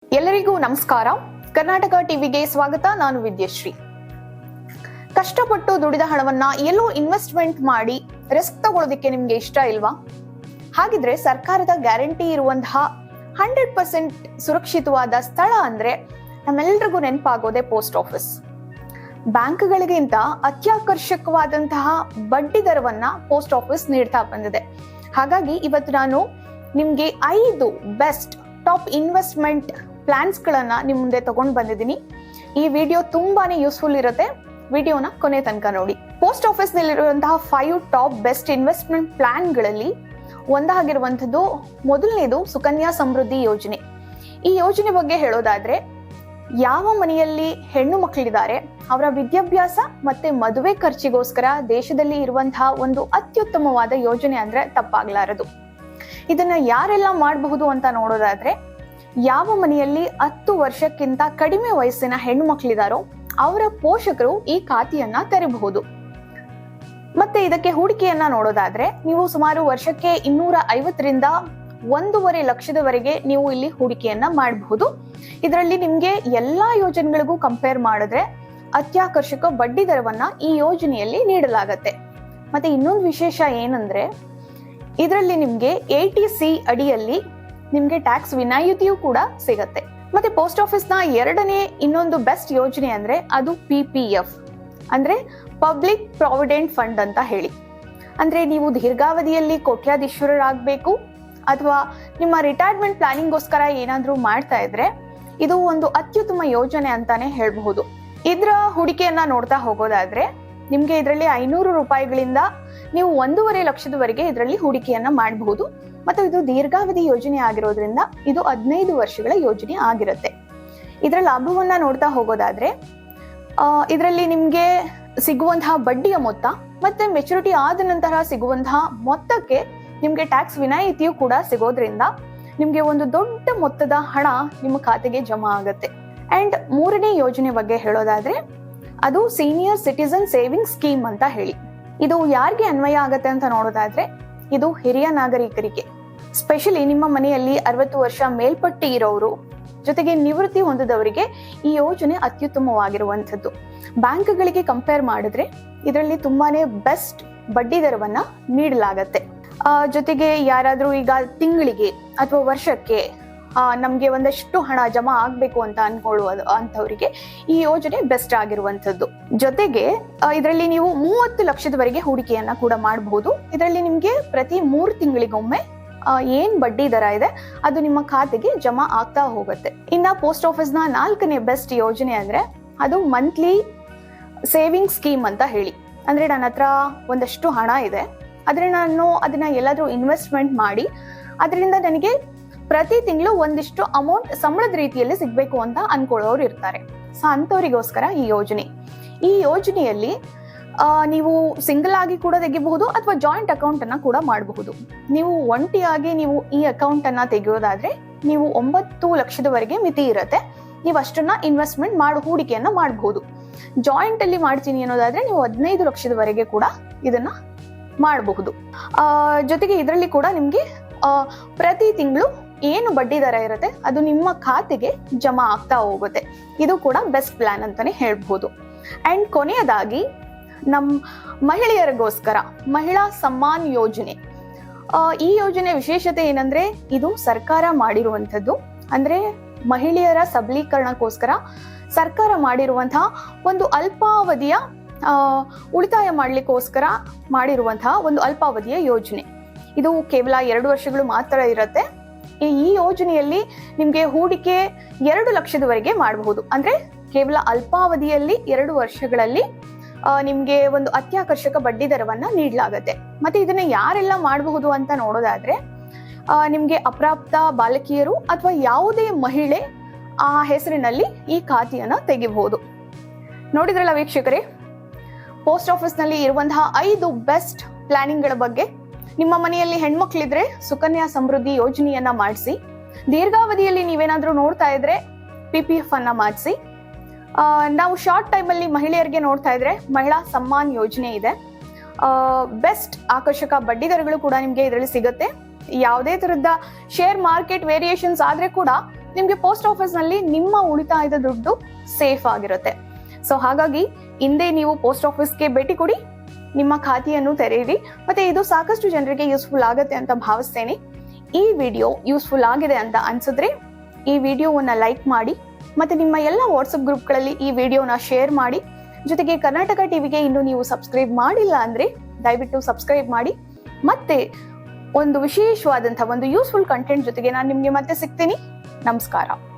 ಎಲ್ಲರಿಗೂ ನಮಸ್ಕಾರ. ಕರ್ನಾಟಕ ಟಿವಿಗೆ ಸ್ವಾಗತ. ನಾನು ವಿದ್ಯಶ್ರೀ. ಕಷ್ಟಪಟ್ಟು ದುಡಿದ ಹಣವನ್ನ ಎಲ್ಲೋ ಇನ್ವೆಸ್ಟ್ಮೆಂಟ್ ಮಾಡಿ ರಿಸ್ಕ್ ತಗೊಳ್ಳೋದಕ್ಕೆ ನಿಮ್ಗೆ ಇಷ್ಟ ಇಲ್ವಾ? ಹಾಗಿದ್ರೆ ಸರ್ಕಾರದ ಗ್ಯಾರಂಟಿ ಇರುವಂತಹ 100% ಸುರಕ್ಷಿತವಾದ ಸ್ಥಳ ಅಂದ್ರೆ ನಮ್ಮೆಲ್ಲರಿಗೂ ನೆನಪಾಗೋದೆ ಪೋಸ್ಟ್ ಆಫೀಸ್. ಬ್ಯಾಂಕ್ಗಳಿಗಿಂತ ಅತ್ಯಾಕರ್ಷಕವಾದಂತಹ ಬಡ್ಡಿ ದರವನ್ನ ಪೋಸ್ಟ್ ಆಫೀಸ್ ನೀಡ್ತಾ ಬಂದಿದೆ. ಹಾಗಾಗಿ ಇವತ್ತು ನಾನು ನಿಮ್ಗೆ 5 ಬೆಸ್ಟ್ ಟಾಪ್ ಇನ್ವೆಸ್ಟ್ಮೆಂಟ್ ಪ್ಲಾನ್ಸ್ ಗಳನ್ನ ನಿಮ್ ಮುಂದೆ ತಗೊಂಡು ಬಂದಿದ್ದೀನಿ. ಈ ವಿಡಿಯೋ ತುಂಬಾನೇ ಯೂಸ್ಫುಲ್ ಇರುತ್ತೆ. ವಿಡಿಯೋನ ಕೊನೆ ತನಕ ನೋಡಿ. ಪೋಸ್ಟ್ ಆಫೀಸ್ ನಲ್ಲಿರುವಂತಹ 5 ಟಾಪ್ ಬೆಸ್ಟ್ ಇನ್ವೆಸ್ಟ್ಮೆಂಟ್ ಪ್ಲಾನ್ ಗಳಲ್ಲಿ ಒಂದಾಗಿರುವಂತದ್ದು ಮೊದಲನೇದು ಸುಕನ್ಯಾ ಸಮೃದ್ಧಿ ಯೋಜನೆ. ಈ ಯೋಜನೆ ಬಗ್ಗೆ ಹೇಳೋದಾದ್ರೆ, ಯಾವ ಮನೆಯಲ್ಲಿ ಹೆಣ್ಣು ಮಕ್ಕಳಿದ್ದಾರೆ ಅವರ ವಿದ್ಯಾಭ್ಯಾಸ ಮತ್ತೆ ಮದುವೆ ಖರ್ಚಿಗೋಸ್ಕರ ದೇಶದಲ್ಲಿ ಇರುವಂತಹ ಒಂದು ಅತ್ಯುತ್ತಮವಾದ ಯೋಜನೆ ಅಂದ್ರೆ ತಪ್ಪಾಗ್ಲಾರದು. ಇದನ್ನ ಯಾರೆಲ್ಲ ಮಾಡಬಹುದು ಅಂತ ನೋಡೋದಾದ್ರೆ, ಯಾವ ಮನೆಯಲ್ಲಿ 10 ವರ್ಷಕ್ಕಿಂತ ಕಡಿಮೆ ವಯಸ್ಸಿನ ಹೆಣ್ಣು ಮಕ್ಕಳಿದಾರೋ ಅವರ ಪೋಷಕರು ಈ ಖಾತೆಯನ್ನ ತೆರೆಯಬಹುದು. ಮತ್ತೆ ಇದಕ್ಕೆ ಹೂಡಿಕೆಯನ್ನ ನೋಡೋದಾದ್ರೆ, ನೀವು ಸುಮಾರು ವರ್ಷಕ್ಕೆ 250ರಿಂದ 1.5 ಲಕ್ಷದವರೆಗೆ ನೀವು ಇಲ್ಲಿ ಹೂಡಿಕೆಯನ್ನ ಮಾಡಬಹುದು. ಇದರಲ್ಲಿ ನಿಮ್ಗೆ ಎಲ್ಲಾ ಯೋಜನೆಗಳಿಗೂ ಕಂಪೇರ್ ಮಾಡಿದ್ರೆ ಅತ್ಯಾಕರ್ಷಕ ಬಡ್ಡಿ ದರವನ್ನ ಈ ಯೋಜನೆಯಲ್ಲಿ ನೀಡಲಾಗತ್ತೆ. ಮತ್ತೆ ಇನ್ನೊಂದು ವಿಶೇಷ ಏನಂದ್ರೆ, ಇದರಲ್ಲಿ ನಿಮ್ಗೆ 80C ಅಡಿಯಲ್ಲಿ ನಿಮ್ಗೆ ಟ್ಯಾಕ್ಸ್ ವಿನಾಯಿತಿಯೂ ಕೂಡ ಸಿಗತ್ತೆ. ಮತ್ತೆ ಪೋಸ್ಟ್ ಆಫೀಸ್ ನ ಎರಡನೇ ಇನ್ನೊಂದು ಬೆಸ್ಟ್ ಯೋಜನೆ ಅಂದ್ರೆ ಅದು PPF ಅಂದ್ರೆ ಪಬ್ಲಿಕ್ ಪ್ರಾವಿಡೆಂಟ್ ಫಂಡ್ ಅಂತ ಹೇಳಿ. ಅಂದ್ರೆ ನೀವು ದೀರ್ಘಾವಧಿಯಲ್ಲಿ ಕೋಟ್ಯಾಧೀಶ್ವರರಾಗಬೇಕು ಅಥವಾ ನಿಮ್ಮ ರಿಟೈರ್ಮೆಂಟ್ ಪ್ಲಾನಿಂಗ್ ಗೋಸ್ಕರ ಏನಾದ್ರೂ ಮಾಡ್ತಾ ಇದ್ರೆ ಇದು ಒಂದು ಅತ್ಯುತ್ತಮ ಯೋಜನೆ ಅಂತಾನೆ ಹೇಳ್ಬಹುದು. ಇದ್ರ ಹೂಡಿಕೆಯನ್ನ ನೋಡ್ತಾ ಹೋಗೋದಾದ್ರೆ, ನಿಮ್ಗೆ ಇದರಲ್ಲಿ 500 ರೂಪಾಯಿಗಳಿಂದ ನೀವು 1.5 ಲಕ್ಷದವರೆಗೆ ಇದರಲ್ಲಿ ಹೂಡಿಕೆಯನ್ನ ಮಾಡಬಹುದು. ಮತ್ತು ಇದು ದೀರ್ಘಾವಧಿ ಯೋಜನೆ ಆಗಿರೋದ್ರಿಂದ ಇದು 15 ವರ್ಷಗಳ ಯೋಜನೆ ಆಗಿರುತ್ತೆ. ಇದರ ಲಾಭವನ್ನ ನೋಡ್ತಾ ಹೋಗೋದಾದ್ರೆ, ಇದರಲ್ಲಿ ನಿಮ್ಗೆ ಸಿಗುವಂತಹ ಬಡ್ಡಿಯ ಮೊತ್ತ ಮತ್ತೆ ಮೆಚುರಿಟಿ ಆದ ನಂತರ ಸಿಗುವಂತಹ ಮೊತ್ತಕ್ಕೆ ನಿಮ್ಗೆ ಟ್ಯಾಕ್ಸ್ ವಿನಾಯಿತಿಯೂ ಕೂಡ ಸಿಗೋದ್ರಿಂದ ನಿಮ್ಗೆ ಒಂದು ದೊಡ್ಡ ಮೊತ್ತದ ಹಣ ನಿಮ್ಮ ಖಾತೆಗೆ ಜಮಾ ಆಗತ್ತೆ. ಅಂಡ್ ಮೂರನೇ ಯೋಜನೆ ಬಗ್ಗೆ ಹೇಳೋದಾದ್ರೆ, ಅದು ಸೀನಿಯರ್ ಸಿಟಿಸನ್ ಸೇವಿಂಗ್ ಸ್ಕೀಮ್ ಅಂತ ಹೇಳಿ. ಇದು ಯಾರಿಗೆ ಅನ್ವಯ ಆಗತ್ತೆ ಅಂತ ನೋಡೋದಾದ್ರೆ, ಇದು ಹಿರಿಯ ನಾಗರಿಕರಿಗೆ, ಸ್ಪೆಷಲಿ ನಿಮ್ಮ ಮನೆಯಲ್ಲಿ 60 ವರ್ಷ ಮೇಲ್ಪಟ್ಟಿ ಇರೋರು ಜೊತೆಗೆ ನಿವೃತ್ತಿ ಹೊಂದಿದವರಿಗೆ ಈ ಯೋಜನೆ ಅತ್ಯುತ್ತಮವಾಗಿರುವಂಥದ್ದು. ಬ್ಯಾಂಕ್ಗಳಿಗೆ ಕಂಪೇರ್ ಮಾಡಿದ್ರೆ ಇದರಲ್ಲಿ ತುಂಬಾನೇ ಬೆಸ್ಟ್ ಬಡ್ಡಿ ದರವನ್ನ ನೀಡಲಾಗತ್ತೆ. ಜೊತೆಗೆ ಯಾರಾದ್ರೂ ಈಗ ತಿಂಗಳಿಗೆ ಅಥವಾ ವರ್ಷಕ್ಕೆ ನಮ್ಗೆ ಒಂದಷ್ಟು ಹಣ ಜಮಾ ಆಗ್ಬೇಕು ಅಂತ ಅನ್ಕೊಳ್ಳುವ ಅಂತವರಿಗೆ ಈ ಯೋಜನೆ ಬೆಸ್ಟ್ ಆಗಿರುವಂತದ್ದು. ಜೊತೆಗೆ ಇದರಲ್ಲಿ ನೀವು 30 ಲಕ್ಷದವರೆಗೆ ಹೂಡಿಕೆಯನ್ನ ಕೂಡ ಮಾಡಬಹುದು. ಇದರಲ್ಲಿ ನಿಮ್ಗೆ ಪ್ರತಿ 3 ತಿಂಗಳಿಗೊಮ್ಮೆ ಏನ್ ಬಡ್ಡಿ ದರ ಇದೆ ಅದು ನಿಮ್ಮ ಖಾತೆಗೆ ಜಮಾ ಆಗ್ತಾ ಹೋಗುತ್ತೆ. ಇನ್ನ ಪೋಸ್ಟ್ ಆಫೀಸ್ ನ 4ನೇ ಬೆಸ್ಟ್ ಯೋಜನೆ ಅಂದ್ರೆ ಅದು ಮಂತ್ಲಿ ಸೇವಿಂಗ್ ಸ್ಕೀಮ್ ಅಂತ ಹೇಳಿ. ಅಂದ್ರೆ ನನ್ನ ಹತ್ರ ಒಂದಷ್ಟು ಹಣ ಇದೆ, ಆದ್ರೆ ನಾನು ಅದನ್ನ ಎಲ್ಲಾದ್ರೂ ಇನ್ವೆಸ್ಟ್ಮೆಂಟ್ ಮಾಡಿ ಅದರಿಂದ ನನಗೆ ಪ್ರತಿ ತಿಂಗಳು ಒಂದಿಷ್ಟು ಅಮೌಂಟ್ ಸಂಬಳದ ರೀತಿಯಲ್ಲಿ ಸಿಗ್ಬೇಕು ಅಂತ ಅನ್ಕೊಳ್ಳೋರು ಇರ್ತಾರೆ. ಸೊ ಅಂತವರಿಗೋಸ್ಕರ ಈ ಯೋಜನೆಯಲ್ಲಿ ನೀವು ಸಿಂಗಲ್ ಆಗಿ ಕೂಡ ತೆಗಿಬಹುದು ಅಥವಾ ಜಾಯಿಂಟ್ ಅಕೌಂಟ್ ಅನ್ನ ಕೂಡ ಮಾಡಬಹುದು. ನೀವು ಒಂಟಿಯಾಗಿ ನೀವು ಈ ಅಕೌಂಟ್ ಅನ್ನ ತೆಗೆಯೋದಾದ್ರೆ ನೀವು 9 ಲಕ್ಷದವರೆಗೆ ಮಿತಿ ಇರುತ್ತೆ. ನೀವು ಅಷ್ಟನ್ನ ಇನ್ವೆಸ್ಟ್ಮೆಂಟ್ ಹೂಡಿಕೆಯನ್ನ ಮಾಡಬಹುದು. ಜಾಯಿಂಟ್ ಅಲ್ಲಿ ಮಾಡ್ತೀನಿ ಅನ್ನೋದಾದ್ರೆ ನೀವು 15 ಲಕ್ಷದವರೆಗೆ ಕೂಡ ಇದನ್ನ ಮಾಡಬಹುದು. ಜೊತೆಗೆ ಇದರಲ್ಲಿ ಕೂಡ ನಿಮ್ಗೆ ಪ್ರತಿ ತಿಂಗಳು ಏನು ಬಡ್ಡಿ ದರ ಇರುತ್ತೆ ಅದು ನಿಮ್ಮ ಖಾತೆಗೆ ಜಮಾ ಆಗ್ತಾ ಹೋಗುತ್ತೆ. ಇದು ಕೂಡ ಬೆಸ್ಟ್ ಪ್ಲಾನ್ ಅಂತಾನೆ ಹೇಳ್ಬಹುದು. ಅಂಡ್ ಕೊನೆಯದಾಗಿ ನಮ್ಮ ಮಹಿಳೆಯರಿಗೋಸ್ಕರ ಮಹಿಳಾ ಸಮ್ಮಾನ್ ಯೋಜನೆ. ಈ ಯೋಜನೆ ವಿಶೇಷತೆ ಏನಂದ್ರೆ, ಇದು ಸರ್ಕಾರ ಮಾಡಿರುವಂಥದ್ದು. ಅಂದ್ರೆ ಮಹಿಳೆಯರ ಸಬಲೀಕರಣಕ್ಕೋಸ್ಕರ ಸರ್ಕಾರ ಮಾಡಿರುವಂತಹ ಒಂದು ಅಲ್ಪಾವಧಿಯ ಉಳಿತಾಯ ಮಾಡ್ಲಿಕ್ಕೋಸ್ಕರ ಮಾಡಿರುವಂತಹ ಒಂದು ಅಲ್ಪಾವಧಿಯ ಯೋಜನೆ. ಇದು ಕೇವಲ 2 ವರ್ಷಗಳು ಮಾತ್ರ ಇರುತ್ತೆ. ಈ ಯೋಜನೆಯಲ್ಲಿ ನಿಮ್ಗೆ ಹೂಡಿಕೆ 2 ಲಕ್ಷದವರೆಗೆ ಮಾಡಬಹುದು. ಅಂದ್ರೆ ಕೇವಲ ಅಲ್ಪಾವಧಿಯಲ್ಲಿ 2 ವರ್ಷಗಳಲ್ಲಿ ನಿಮ್ಗೆ ಒಂದು ಅತ್ಯಾಕರ್ಷಕ ಬಡ್ಡಿ ದರವನ್ನ ನೀಡಲಾಗತ್ತೆ. ಮತ್ತೆ ಇದನ್ನ ಯಾರೆಲ್ಲ ಮಾಡಬಹುದು ಅಂತ ನೋಡೋದಾದ್ರೆ, ನಿಮ್ಗೆ ಅಪ್ರಾಪ್ತ ಬಾಲಕಿಯರು ಅಥವಾ ಯಾವುದೇ ಮಹಿಳೆ ಆ ಹೆಸರಿನಲ್ಲಿ ಈ ಖಾತೆಯನ್ನ ತೆಗಿಬಹುದು. ನೋಡಿದ್ರಲ್ಲ ವೀಕ್ಷಕರೇ, ಪೋಸ್ಟ್ ಆಫೀಸ್ ನಲ್ಲಿ ಇರುವಂತಹ 5 ಬೆಸ್ಟ್ ಪ್ಲಾನಿಂಗ್ ಗಳ ಬಗ್ಗೆ. ನಿಮ್ಮ ಮನೆಯಲ್ಲಿ ಹೆಣ್ಮಕ್ಳಿದ್ರೆ ಸುಕನ್ಯಾ ಸಮೃದ್ಧಿ ಯೋಜನೆಯನ್ನ ಮಾಡಿಸಿ. ದೀರ್ಘಾವಧಿಯಲ್ಲಿ ನೀವೇನಾದ್ರೂ ನೋಡ್ತಾ ಇದ್ರೆ PPF ಅನ್ನ ಮಾಡಿಸಿ. ನಾವು ಶಾರ್ಟ್ ಟೈಮ್ ಅಲ್ಲಿ ಮಹಿಳೆಯರಿಗೆ ನೋಡ್ತಾ ಇದ್ರೆ ಮಹಿಳಾ ಸಮ್ಮಾನ್ ಯೋಜನೆ ಇದೆ. ಬೆಸ್ಟ್ ಆಕರ್ಷಕ ಬಡ್ಡಿ ದರಗಳು ಕೂಡ ನಿಮ್ಗೆ ಇದರಲ್ಲಿ ಸಿಗುತ್ತೆ. ಯಾವುದೇ ತರದ ಶೇರ್ ಮಾರ್ಕೆಟ್ ವೇರಿಯೇಷನ್ಸ್ ಆದ್ರೆ ಕೂಡ ನಿಮ್ಗೆ ಪೋಸ್ಟ್ ಆಫೀಸ್ ನಲ್ಲಿ ನಿಮ್ಮ ಉಳಿತಾಯದ ದುಡ್ಡು ಸೇಫ್ ಆಗಿರುತ್ತೆ. ಸೊ ಹಾಗಾಗಿ ಹಿಂದೆ ನೀವು ಪೋಸ್ಟ್ ಆಫೀಸ್ಗೆ ಭೇಟಿ ಕೊಡಿ, ನಿಮ್ಮ ಖಾತೆಯನ್ನು ತೆರೆಯಿರಿ. ಮತ್ತೆ ಇದು ಸಾಕಷ್ಟು ಜನರಿಗೆ ಯೂಸ್ಫುಲ್ ಆಗುತ್ತೆ ಅಂತ ಭಾವಿಸ್ತೇನೆ. ಈ ವಿಡಿಯೋ ಯೂಸ್ಫುಲ್ ಆಗಿದೆ ಅಂತ ಅನ್ಸಿದ್ರೆ ಈ ವಿಡಿಯೋವನ್ನ ಲೈಕ್ ಮಾಡಿ, ಮತ್ತೆ ನಿಮ್ಮ ಎಲ್ಲ ವಾಟ್ಸಪ್ ಗ್ರೂಪ್ಗಳಲ್ಲಿ ಈ ವಿಡಿಯೋನ ಶೇರ್ ಮಾಡಿ. ಜೊತೆಗೆ ಕರ್ನಾಟಕ ಟಿವಿಗೆ ಇನ್ನು ನೀವು ಸಬ್ಸ್ಕ್ರೈಬ್ ಮಾಡಿಲ್ಲ ಅಂದ್ರೆ ದಯವಿಟ್ಟು ಸಬ್ಸ್ಕ್ರೈಬ್ ಮಾಡಿ. ಮತ್ತೆ ಒಂದು ವಿಶೇಷವಾದಂತಹ ಒಂದು ಯೂಸ್ಫುಲ್ ಕಂಟೆಂಟ್ ಜೊತೆಗೆ ನಾನು ನಿಮ್ಗೆ ಮತ್ತೆ ಸಿಗ್ತೀನಿ. ನಮಸ್ಕಾರ.